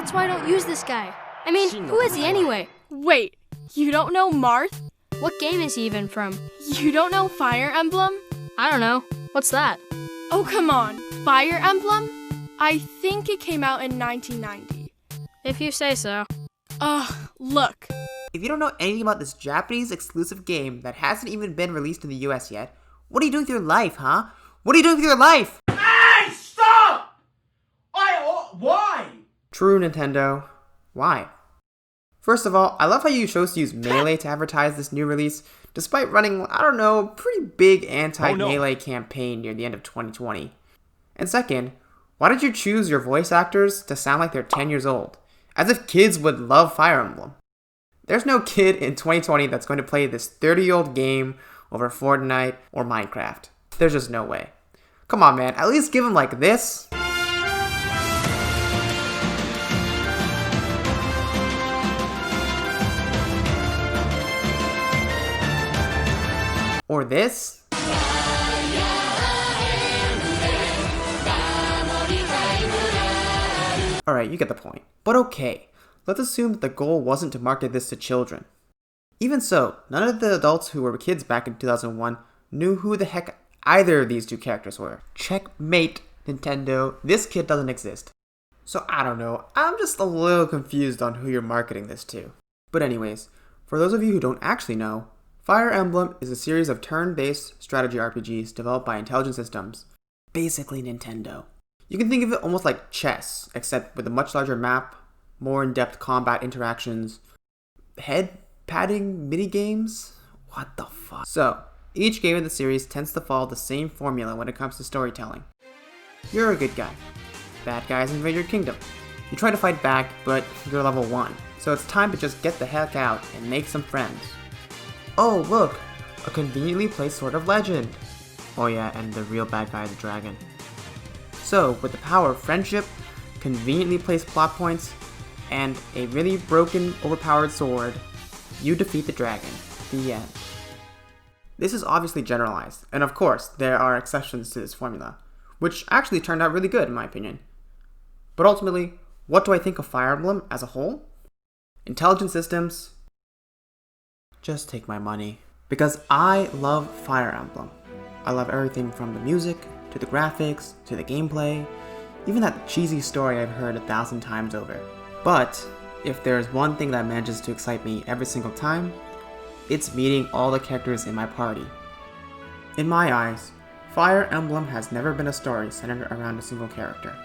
That's why I don't use this guy. I mean, who is he anyway? Wait, you don't know Marth? What game is he even from? You don't know Fire Emblem? I don't know. What's that? Oh, come on. Fire Emblem? I think it came out in 1990. If you say so. Look. If you don't know anything about this Japanese exclusive game that hasn't even been released in the US yet, what are you doing with your life, huh? What are you doing with your life? Hey, stop! Why? True, Nintendo. Why? First of all, I love how you chose to use Melee to advertise this new release, despite running, I don't know, pretty big anti-Melee campaign near the end of 2020. And second, why did you choose your voice actors to sound like they're 10 years old? As if kids would love Fire Emblem. There's no kid in 2020 that's going to play this 30-year-old game over Fortnite or Minecraft. There's just no way. Come on, man, at least give them like this. Or this. Alright, you get the point. But okay, let's assume that the goal wasn't to market this to children. Even so, none of the adults who were kids back in 2001 knew who the heck either of these two characters were. Checkmate, Nintendo. This kid doesn't exist. So I don't know, I'm just a little confused on who you're marketing this to. But anyways, for those of you who don't actually know, Fire Emblem is a series of turn-based strategy RPGs developed by Intelligent Systems, basically Nintendo. You can think of it almost like chess, except with a much larger map, more in-depth combat interactions, head-patting mini-games? What the fuck? So, each game in the series tends to follow the same formula when it comes to storytelling. You're a good guy. Bad guys invade your kingdom. You try to fight back, but you're level 1, so it's time to just get the heck out and make some friends. Oh, look! A conveniently placed Sword of Legend! Oh yeah, and the real bad guy is a dragon. So, with the power of friendship, conveniently placed plot points, and a really broken, overpowered sword, you defeat the dragon. The end. This is obviously generalized, and of course, there are exceptions to this formula, which actually turned out really good in my opinion. But ultimately, what do I think of Fire Emblem as a whole? Intelligent Systems, just take my money. Because I love Fire Emblem. I love everything from the music, to the graphics, to the gameplay, even that cheesy story I've heard 1,000 times over. But, if there's one thing that manages to excite me every single time, it's meeting all the characters in my party. In my eyes, Fire Emblem has never been a story centered around a single character.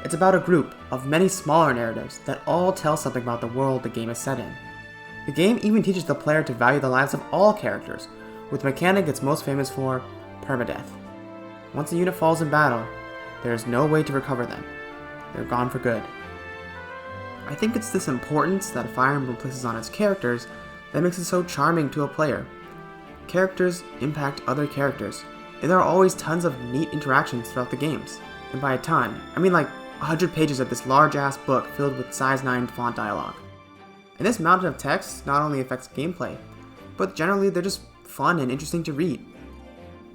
It's about a group of many smaller narratives that all tell something about the world the game is set in. The game even teaches the player to value the lives of all characters, with the mechanic it's most famous for, permadeath. Once a unit falls in battle, there is no way to recover them. They're gone for good. I think it's this importance that Fire Emblem places on its characters that makes it so charming to a player. Characters impact other characters, and there are always tons of neat interactions throughout the games. And by a ton, I mean like 100 pages of this large-ass book filled with size 9 font dialogue. And this mountain of text not only affects gameplay, but generally they're just fun and interesting to read.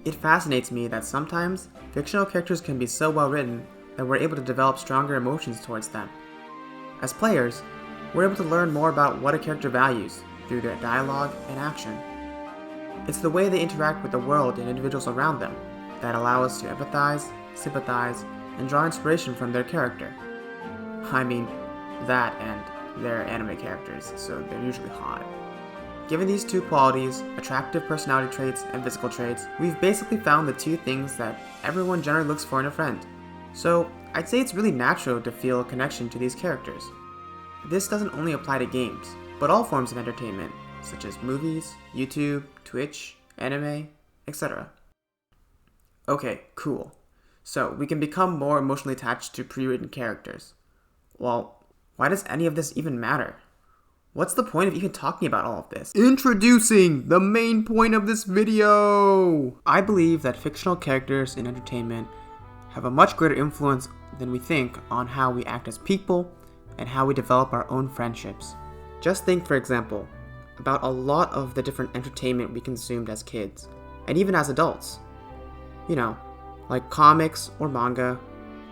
It fascinates me that sometimes fictional characters can be so well written that we're able to develop stronger emotions towards them. As players, we're able to learn more about what a character values through their dialogue and action. It's the way they interact with the world and individuals around them that allow us to empathize, sympathize, and draw inspiration from their character. I mean, that and they're anime characters, so they're usually hot. Given these two qualities, attractive personality traits and physical traits, we've basically found the two things that everyone generally looks for in a friend. So, I'd say it's really natural to feel a connection to these characters. This doesn't only apply to games, but all forms of entertainment, such as movies, YouTube, Twitch, anime, etc. Okay, cool. So, we can become more emotionally attached to pre-written characters. Well, why does any of this even matter? What's the point of even talking about all of this? Introducing the main point of this video! I believe that fictional characters in entertainment have a much greater influence than we think on how we act as people and how we develop our own friendships. Just think, for example, about a lot of the different entertainment we consumed as kids, and even as adults. You know, like comics or manga,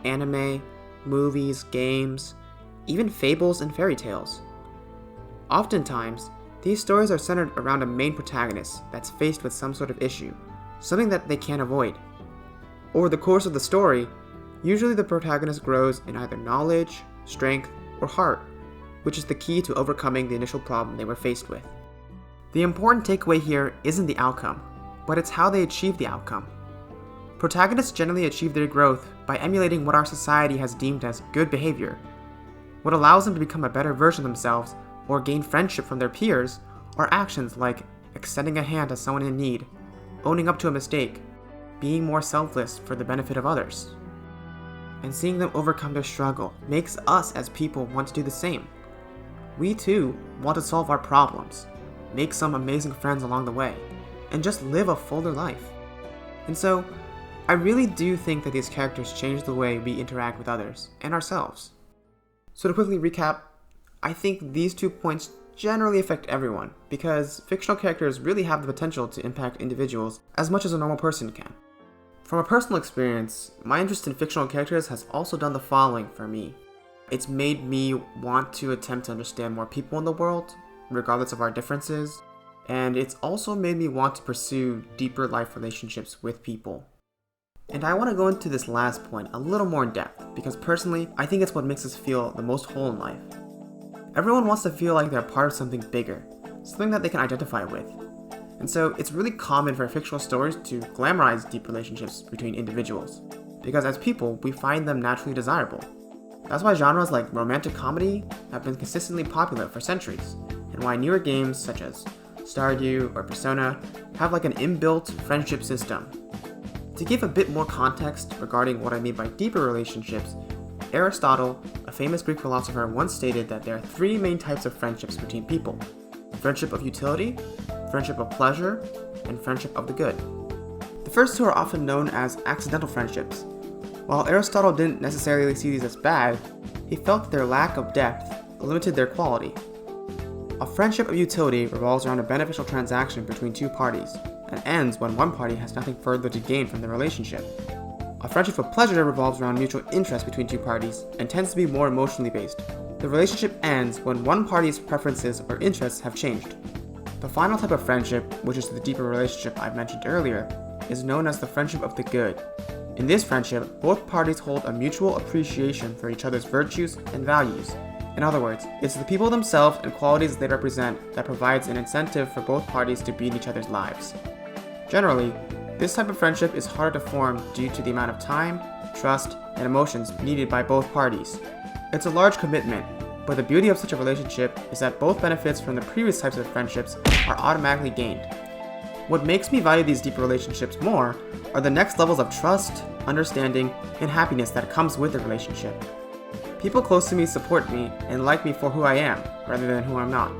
anime, movies, games, even fables and fairy tales. Oftentimes, these stories are centered around a main protagonist that's faced with some sort of issue, something that they can't avoid. Over the course of the story, usually the protagonist grows in either knowledge, strength, or heart, which is the key to overcoming the initial problem they were faced with. The important takeaway here isn't the outcome, but it's how they achieve the outcome. Protagonists generally achieve their growth by emulating what our society has deemed as good behavior. What allows them to become a better version of themselves or gain friendship from their peers are actions like extending a hand to someone in need, owning up to a mistake, being more selfless for the benefit of others. And seeing them overcome their struggle makes us as people want to do the same. We too want to solve our problems, make some amazing friends along the way, and just live a fuller life. And so, I really do think that these characters change the way we interact with others and ourselves. So to quickly recap, I think these 2 points generally affect everyone, because fictional characters really have the potential to impact individuals as much as a normal person can. From a personal experience, my interest in fictional characters has also done the following for me. It's made me want to attempt to understand more people in the world, regardless of our differences, and it's also made me want to pursue deeper life relationships with people. And I want to go into this last point a little more in depth, because personally, I think it's what makes us feel the most whole in life. Everyone wants to feel like they're part of something bigger, something that they can identify with. And so it's really common for fictional stories to glamorize deep relationships between individuals, because as people, we find them naturally desirable. That's why genres like romantic comedy have been consistently popular for centuries, and why newer games such as Stardew or Persona have like an inbuilt friendship system. To give a bit more context regarding what I mean by deeper relationships, Aristotle, a famous Greek philosopher, once stated that there are 3 main types of friendships between people: friendship of utility, friendship of pleasure, and friendship of the good. The first 2 are often known as accidental friendships. While Aristotle didn't necessarily see these as bad, he felt that their lack of depth limited their quality. A friendship of utility revolves around a beneficial transaction between 2 parties, and ends when one party has nothing further to gain from the relationship. A friendship of pleasure revolves around mutual interest between 2 parties, and tends to be more emotionally based. The relationship ends when one party's preferences or interests have changed. The final type of friendship, which is the deeper relationship I mentioned earlier, is known as the friendship of the good. In this friendship, both parties hold a mutual appreciation for each other's virtues and values. In other words, it's the people themselves and qualities they represent that provides an incentive for both parties to be in each other's lives. Generally, this type of friendship is harder to form due to the amount of time, trust, and emotions needed by both parties. It's a large commitment, but the beauty of such a relationship is that both benefits from the previous types of friendships are automatically gained. What makes me value these deeper relationships more are the next levels of trust, understanding, and happiness that comes with the relationship. People close to me support me and like me for who I am, rather than who I'm not.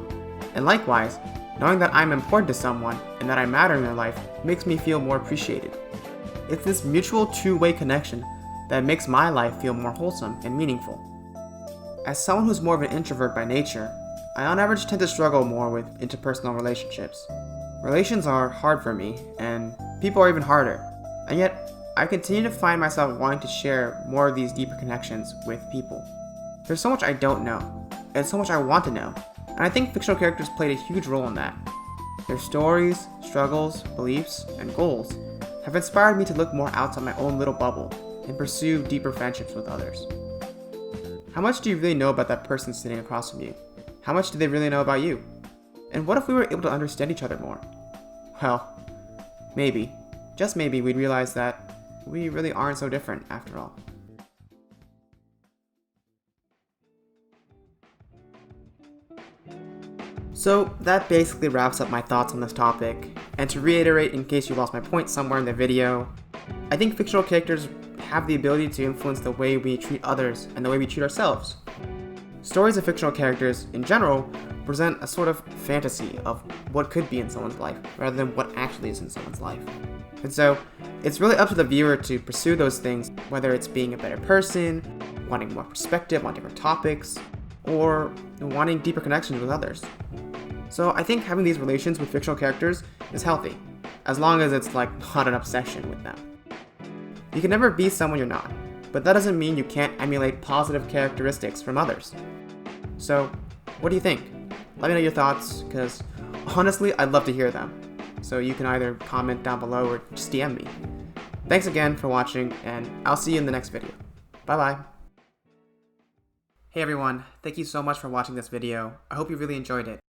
And likewise, knowing that I'm important to someone and that I matter in their life makes me feel more appreciated. It's this mutual two-way connection that makes my life feel more wholesome and meaningful. As someone who's more of an introvert by nature, I on average tend to struggle more with interpersonal relationships. Relations are hard for me, and people are even harder. And yet, I continue to find myself wanting to share more of these deeper connections with people. There's so much I don't know, and so much I want to know, and I think fictional characters played a huge role in that. Their stories, struggles, beliefs, and goals have inspired me to look more outside my own little bubble and pursue deeper friendships with others. How much do you really know about that person sitting across from you? How much do they really know about you? And what if we were able to understand each other more? Well, maybe, just maybe, we'd realize that we really aren't so different after all. So that basically wraps up my thoughts on this topic, and to reiterate in case you lost my point somewhere in the video, I think fictional characters have the ability to influence the way we treat others and the way we treat ourselves. Stories of fictional characters, in general, present a sort of fantasy of what could be in someone's life, rather than what actually is in someone's life. And so, it's really up to the viewer to pursue those things, whether it's being a better person, wanting more perspective on different topics, or wanting deeper connections with others. So I think having these relations with fictional characters is healthy, as long as it's like not an obsession with them. You can never be someone you're not, but that doesn't mean you can't emulate positive characteristics from others. So, what do you think? Let me know your thoughts, because honestly, I'd love to hear them. So you can either comment down below or just DM me. Thanks again for watching, and I'll see you in the next video. Bye bye. Hey everyone, thank you so much for watching this video. I hope you really enjoyed it.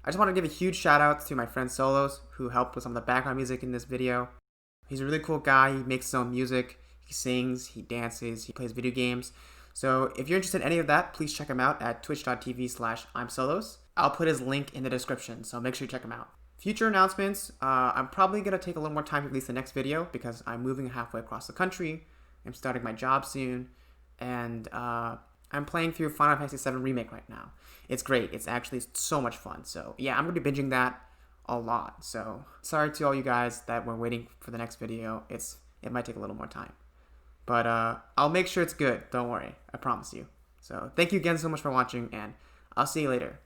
I just want to give a huge shout out to my friend Solos, who helped with some of the background music in this video. He's a really cool guy. He makes his own music, he sings, he dances, he plays video games. So if you're interested in any of that, please check him out at twitch.tv/I'mSolos. I'll put his link in the description, so make sure you check him out. Future announcements, I'm probably going to take a little more time to release the next video because I'm moving halfway across the country, I'm starting my job soon, and I'm playing through Final Fantasy VII Remake right now. It's great, it's actually so much fun, so yeah, I'm going to be binging that a lot, so sorry to all you guys that were waiting for the next video, it might take a little more time. But I'll make sure it's good, don't worry, I promise you. So thank you again so much for watching, and I'll see you later.